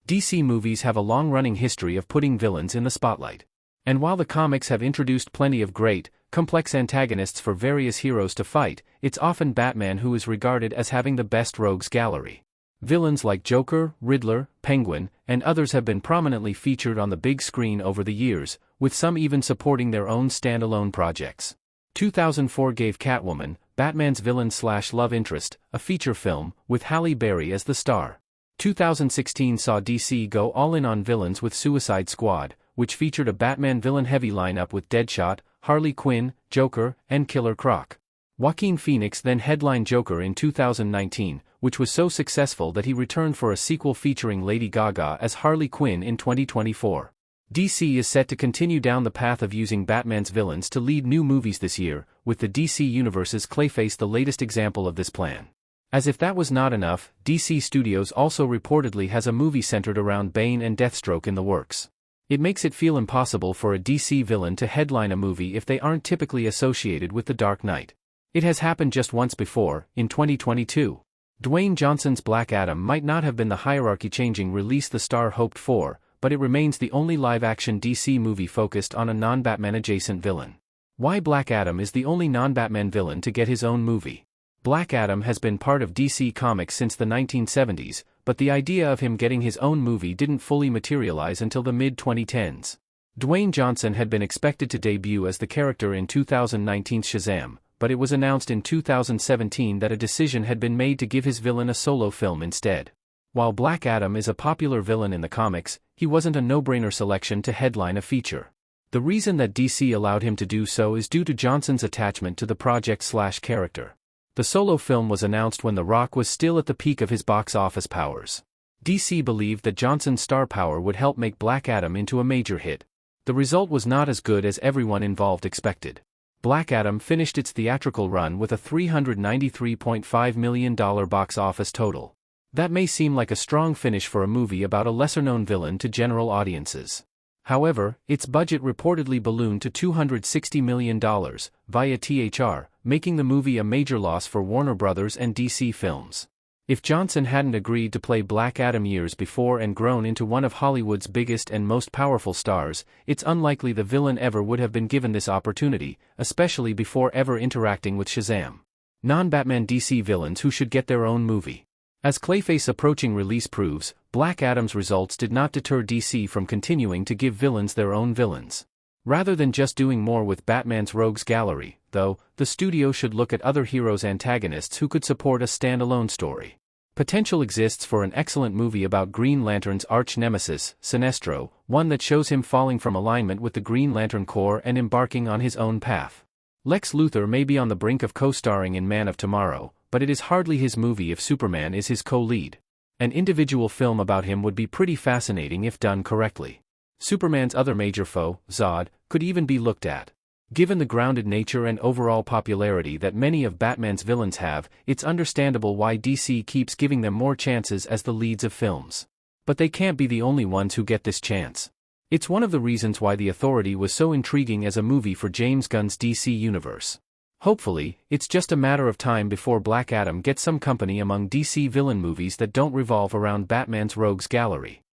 DC movies have a long-running history of putting villains in the spotlight. And while the comics have introduced plenty of great, complex antagonists for various heroes to fight, it's often Batman who is regarded as having the best rogues gallery. Villains like Joker, Riddler, Penguin, and others have been prominently featured on the big screen over the years, with some even supporting their own standalone projects. 2004 gave Catwoman, Batman's villain/love interest, a feature film, with Halle Berry as the star. 2016 saw DC go all in on villains with Suicide Squad, which featured a Batman villain-heavy lineup with Deadshot, Harley Quinn, Joker, and Killer Croc. Joaquin Phoenix then headlined Joker in 2019, which was so successful that he returned for a sequel featuring Lady Gaga as Harley Quinn in 2024. DC is set to continue down the path of using Batman's villains to lead new movies this year, with the DC Universe's Clayface the latest example of this plan. As if that was not enough, DC Studios also reportedly has a movie centered around Bane and Deathstroke in the works. It makes it feel impossible for a DC villain to headline a movie if they aren't typically associated with The Dark Knight. It has happened just once before, in 2022. Dwayne Johnson's Black Adam might not have been the hierarchy-changing release the star hoped for, but it remains the only live-action DC movie focused on a non-Batman-adjacent villain. Why Black Adam is the only non-Batman villain to get his own movie? Black Adam has been part of DC Comics since the 1970s, but the idea of him getting his own movie didn't fully materialize until the mid-2010s. Dwayne Johnson had been expected to debut as the character in 2019's Shazam, but it was announced in 2017 that a decision had been made to give his villain a solo film instead. While Black Adam is a popular villain in the comics, he wasn't a no-brainer selection to headline a feature. The reason that DC allowed him to do so is due to Johnson's attachment to the project/character. The solo film was announced when The Rock was still at the peak of his box office powers. DC believed that Johnson's star power would help make Black Adam into a major hit. The result was not as good as everyone involved expected. Black Adam finished its theatrical run with a $393.5 million box office total. That may seem like a strong finish for a movie about a lesser-known villain to general audiences. However, its budget reportedly ballooned to $260 million, via THR, making the movie a major loss for Warner Bros. And DC Films. If Johnson hadn't agreed to play Black Adam years before and grown into one of Hollywood's biggest and most powerful stars, it's unlikely the villain ever would have been given this opportunity, especially before ever interacting with Shazam. Non-Batman DC villains who should get their own movie. As Clayface approaching release proves, Black Adam's results did not deter DC from continuing to give villains their own villains. Rather than just doing more with Batman's rogues gallery, though, the studio should look at other heroes' antagonists who could support a standalone story. Potential exists for an excellent movie about Green Lantern's arch-nemesis, Sinestro, one that shows him falling from alignment with the Green Lantern Corps and embarking on his own path. Lex Luthor may be on the brink of co-starring in Man of Tomorrow, but it is hardly his movie if Superman is his co-lead. An individual film about him would be pretty fascinating if done correctly. Superman's other major foe, Zod, could even be looked at. Given the grounded nature and overall popularity that many of Batman's villains have, it's understandable why DC keeps giving them more chances as the leads of films. But they can't be the only ones who get this chance. It's one of the reasons why The Authority was so intriguing as a movie for James Gunn's DC Universe. Hopefully, it's just a matter of time before Black Adam gets some company among DC villain movies that don't revolve around Batman's rogues gallery.